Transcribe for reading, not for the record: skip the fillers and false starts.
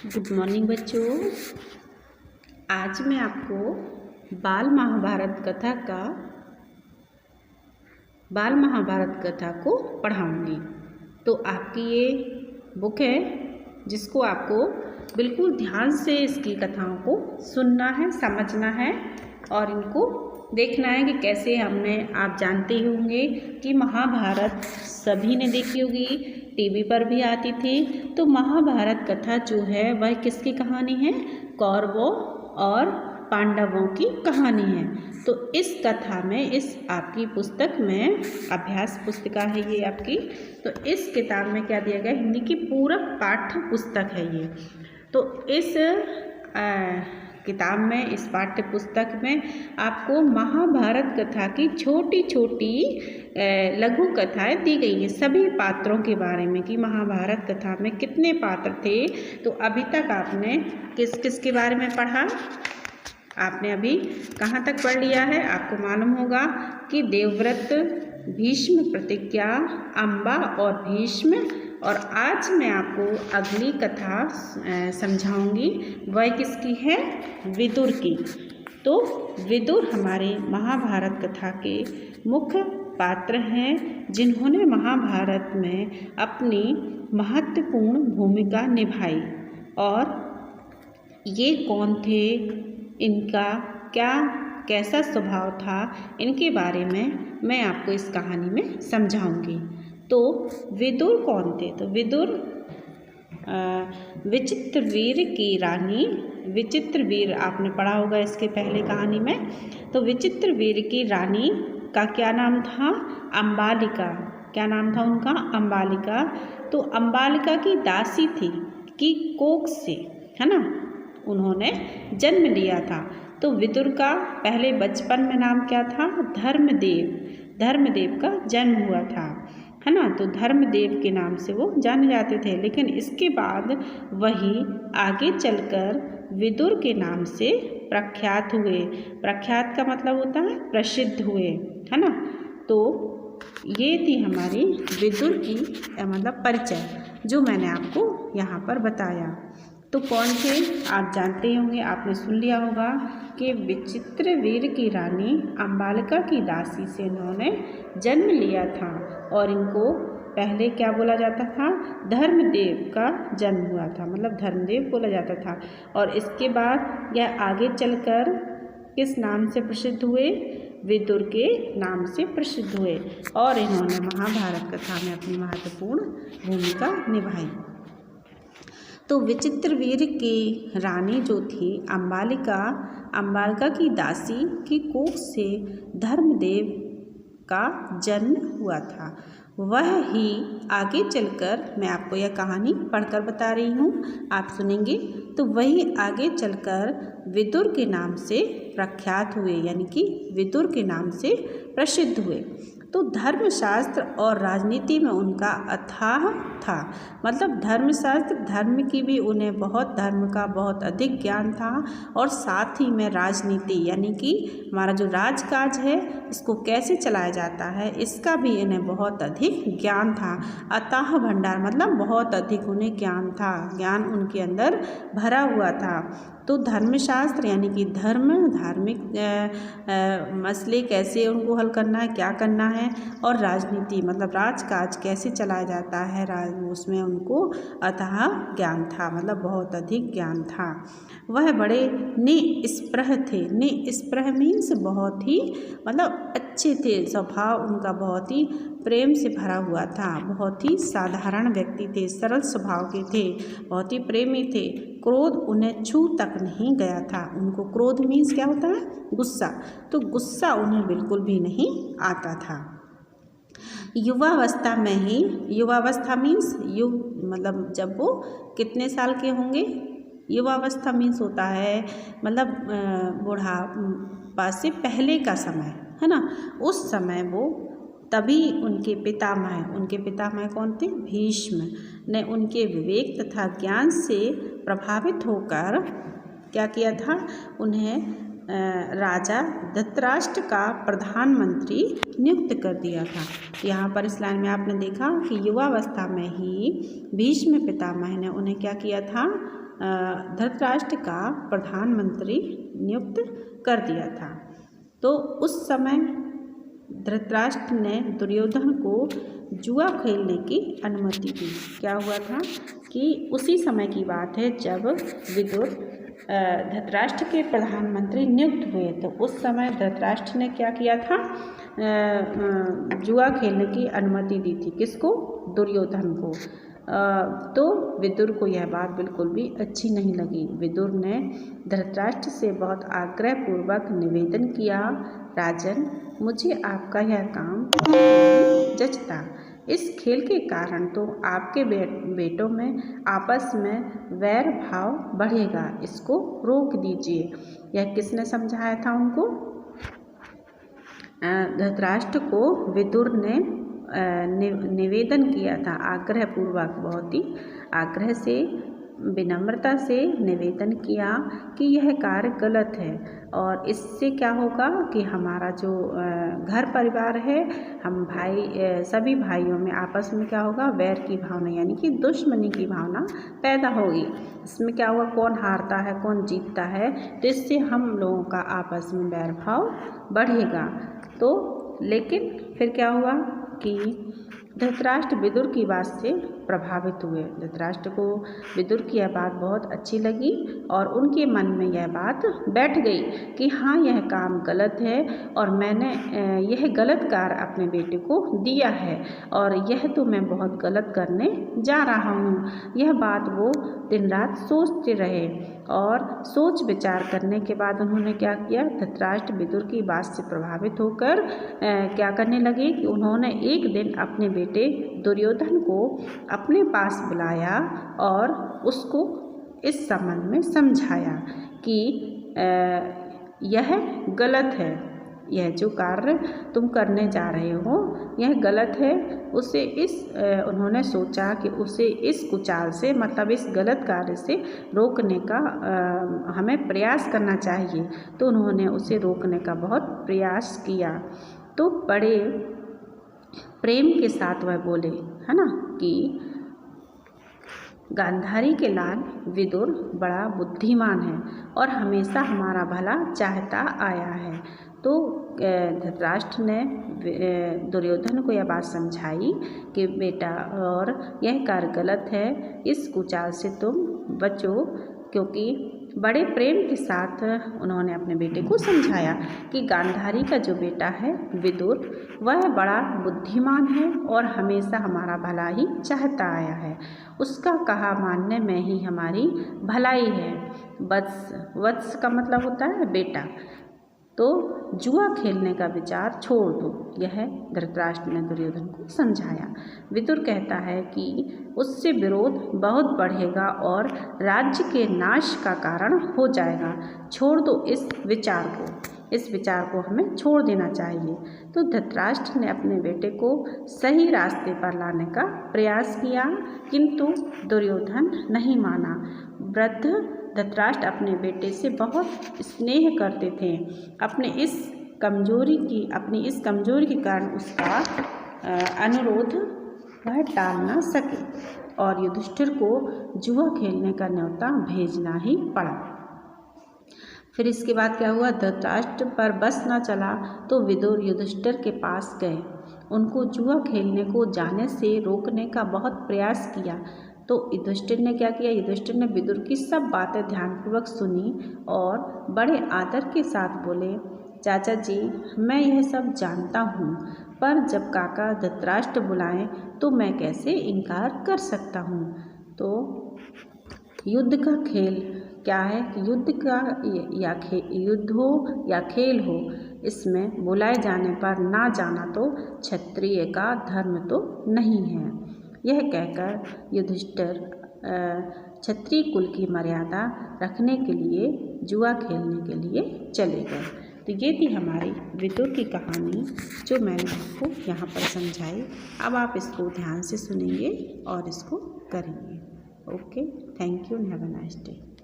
Good morning बच्चों। आज मैं आपको बाल महाभारत कथा को पढ़ाऊंगी। तो आपकी ये बुक है जिसको आपको बिल्कुल ध्यान से इसकी कथाओं को सुनना है, समझना है और इनको देखना है कि कैसे आप जानते ही होंगे कि महाभारत सभी ने देखी होगी, टीवी पर भी आती थी। तो महाभारत कथा जो है वह किसकी कहानी है? कौरवों और पांडवों की कहानी है। तो इस कथा में, इस आपकी पुस्तक में, अभ्यास पुस्तिका है ये आपकी, तो इस किताब में क्या दिया गया? हिंदी की पूरक पाठ्य पुस्तक है ये। तो इस किताब में, इस पाठ्य पुस्तक में आपको महाभारत कथा की छोटी छोटी लघु कथाएं दी गई हैं, सभी पात्रों के बारे में कि महाभारत कथा में कितने पात्र थे। तो अभी तक आपने किस किस के बारे में पढ़ा? आपने अभी कहाँ तक पढ़ लिया है? आपको मालूम होगा कि देवव्रत, भीष्म प्रतिज्ञा, अम्बा और भीष्म। और आज मैं आपको अगली कथा समझाऊंगी, वह किसकी है? विदुर की। तो विदुर हमारे महाभारत कथा के मुख्य पात्र हैं, जिन्होंने महाभारत में अपनी महत्वपूर्ण भूमिका निभाई। और ये कौन थे, इनका कैसा स्वभाव था, इनके बारे में मैं आपको इस कहानी में समझाऊंगी। तो विदुर कौन थे? तो विदुर विचित्रवीर की रानी, विचित्रवीर आपने पढ़ा होगा इसके पहले कहानी में। तो विचित्रवीर की रानी का क्या नाम था? अम्बालिका। क्या नाम था उनका? अम्बालिका। तो अम्बालिका की दासी थी कि कोख से, है ना, उन्होंने जन्म लिया था। तो विदुर का पहले बचपन में नाम क्या था? धर्मदेव। धर्मदेव का जन्म हुआ था, है ना। तो धर्मदेव के नाम से वो जाने जाते थे। लेकिन इसके बाद वही आगे चलकर विदुर के नाम से प्रख्यात हुए। प्रख्यात का मतलब होता है प्रसिद्ध हुए, है ना। तो ये थी हमारी विदुर की मतलब परिचय, जो मैंने आपको यहाँ पर बताया। तो कौन थे आप जानते होंगे, आपने सुन लिया होगा कि विचित्रवीर की रानी अम्बालिका की दासी से इन्होंने जन्म लिया था। और इनको पहले क्या बोला जाता था? धर्मदेव का जन्म हुआ था, मतलब धर्मदेव बोला जाता था। और इसके बाद यह आगे चलकर किस नाम से प्रसिद्ध हुए? विदुर के नाम से प्रसिद्ध हुए। और इन्होंने महाभारत कथा में अपनी महत्वपूर्ण भूमिका निभाई। तो विचित्रवीर की रानी जो थी अम्बालिका की दासी की कोख से धर्मदेव का जन्म हुआ था। वह ही आगे चलकर, मैं आपको यह कहानी पढ़कर बता रही हूँ, आप सुनेंगे। तो वही आगे चलकर विदुर के नाम से प्रख्यात हुए, यानी कि विदुर के नाम से प्रसिद्ध हुए। तो धर्मशास्त्र और राजनीति में उनका अथाह था, मतलब धर्मशास्त्र, धर्म की भी उन्हें धर्म का बहुत अधिक ज्ञान था। और साथ ही में राजनीति, यानी कि हमारा जो राजकाज है इसको कैसे चलाया जाता है, इसका भी इन्हें बहुत अधिक ज्ञान था। अथाह भंडार मतलब बहुत अधिक उन्हें ज्ञान था, ज्ञान उनके अंदर भरा हुआ था। तो धर्मशास्त्र यानी कि धार्मिक मसले कैसे उनको हल करना है, क्या करना है, और राजनीति मतलब राजकाज कैसे चलाया जाता है, उसमें उनको अथाह ज्ञान था, मतलब बहुत अधिक ज्ञान था। वह बड़े निस्पृह थे। निस्पृह मीन्स बहुत ही मतलब अच्छे थे, स्वभाव उनका बहुत ही प्रेम से भरा हुआ था, बहुत ही साधारण व्यक्ति थे, सरल स्वभाव के थे, बहुत ही प्रेमी थे। क्रोध उन्हें छू तक नहीं गया था। उनको क्रोध मीन्स क्या होता है? गुस्सा। तो गुस्सा उन्हें बिल्कुल भी नहीं आता था। युवावस्था में ही, युवावस्था मीन्स मतलब जब वो कितने साल के होंगे? युवावस्था मीन्स होता है मतलब बुढ़ापा से पहले का समय, है ना। उस समय वो तभी उनके पितामह कौन थे? भीष्म ने उनके विवेक तथा ज्ञान से प्रभावित होकर क्या किया था? उन्हें राजा धृतराष्ट्र का प्रधानमंत्री नियुक्त कर दिया था। यहाँ पर इस लाइन में आपने देखा कि युवावस्था में ही भीष्म पितामह ने उन्हें क्या किया था? धृतराष्ट्र का प्रधानमंत्री नियुक्त कर दिया था। तो उस समय धृतराष्ट्र ने दुर्योधन को जुआ खेलने की अनुमति दी। क्या हुआ था कि उसी समय की बात है जब विदुर धृतराष्ट्र के प्रधानमंत्री नियुक्त हुए, तो उस समय धृतराष्ट्र ने क्या किया था, जुआ खेलने की अनुमति दी थी। किसको? दुर्योधन को। तो विदुर को यह बात बिल्कुल भी अच्छी नहीं लगी। विदुर ने धृतराष्ट्र से बहुत आग्रहपूर्वक निवेदन किया, राजन, मुझे आपका यह काम नहीं जचता। इस खेल के कारण तो आपके बेटों में आपस में वैर भाव बढ़ेगा, इसको रोक दीजिए। यह किसने समझाया था उनको? धृतराष्ट्र को विदुर ने निवेदन किया था, आग्रहपूर्वक, बहुत ही आग्रह से, विनम्रता से निवेदन किया कि यह कार्य गलत है और इससे क्या होगा कि हमारा जो घर परिवार है, हम भाई, सभी भाइयों में आपस में क्या होगा, वैर की भावना यानी कि दुश्मनी की भावना पैदा होगी। इसमें क्या होगा, कौन हारता है कौन जीतता है, तो इससे हम लोगों का आपस में वैर भाव बढ़ेगा। तो लेकिन फिर क्या हुआ कि धृतराष्ट्र विदुर की बात से प्रभावित हुए। धृतराष्ट्र को विदुर की यह बात बहुत अच्छी लगी और उनके मन में यह बात बैठ गई कि हाँ, यह काम गलत है और मैंने यह गलत कार्य अपने बेटे को दिया है और यह तो मैं बहुत गलत करने जा रहा हूँ। यह बात वो दिन रात सोचते रहे और सोच विचार करने के बाद उन्होंने क्या किया, धृतराष्ट्र विदुर की बात से प्रभावित होकर क्या करने लगे कि उन्होंने एक दिन अपने बेटे दुर्योधन को अपने पास बुलाया और उसको इस संबंध में समझाया कि यह गलत है, यह जो कार्य तुम करने जा रहे हो यह गलत है। उसे उन्होंने सोचा कि उसे इस कुचाल से, मतलब इस गलत कार्य से रोकने का हमें प्रयास करना चाहिए। तो उन्होंने उसे रोकने का बहुत प्रयास किया। तो बड़े प्रेम के साथ वह बोले, है ना, कि गांधारी के लाल विदुर बड़ा बुद्धिमान है और हमेशा हमारा भला चाहता आया है। तो धृतराष्ट्र ने दुर्योधन को यह बात समझाई कि बेटा, और यह कार्य गलत है, इस कुचाल से तुम बचो, क्योंकि बड़े प्रेम के साथ उन्होंने अपने बेटे को समझाया कि गांधारी का जो बेटा है विदुर, वह बड़ा बुद्धिमान है और हमेशा हमारा भला ही चाहता आया है। उसका कहा मानने में ही हमारी भलाई है। वत्स का मतलब होता है बेटा। तो जुआ खेलने का विचार छोड़ दो, यह धृतराष्ट्र ने दुर्योधन को समझाया। विदुर कहता है कि उससे विरोध बहुत बढ़ेगा और राज्य के नाश का कारण हो जाएगा। छोड़ दो इस विचार को हमें छोड़ देना चाहिए। तो धृतराष्ट्र ने अपने बेटे को सही रास्ते पर लाने का प्रयास किया, किंतु दुर्योधन नहीं माना। वृद्ध धृतराष्ट्र अपने बेटे से बहुत स्नेह करते थे। अपनी इस कमजोरी के कारण उसका अनुरोध वह टाल ना सके और युधिष्ठिर को जुआ खेलने का न्योता भेजना ही पड़ा। फिर इसके बाद क्या हुआ, धृतराष्ट्र पर बस न चला तो विदुर युधिष्ठिर के पास गए। उनको जुआ खेलने को जाने से रोकने का बहुत प्रयास किया। तो युधिष्ठिर ने क्या किया, युधिष्ठिर ने विदुर की सब बातें ध्यानपूर्वक सुनी और बड़े आदर के साथ बोले, चाचा जी, मैं यह सब जानता हूँ, पर जब काका धृतराष्ट्र बुलाएं तो मैं कैसे इनकार कर सकता हूँ। तो युद्ध का खेल क्या है कि युद्ध हो या खेल हो, इसमें बुलाए जाने पर ना जाना तो क्षत्रिय का धर्म तो नहीं है। यह कहकर युधिष्ठिर क्षत्रिय कुल की मर्यादा रखने के लिए जुआ खेलने के लिए चले गए। तो ये थी हमारी विदुर की कहानी जो मैंने आपको यहाँ पर समझाई। अब आप इसको ध्यान से सुनेंगे और इसको करेंगे। Okay, thank you, have a nice day.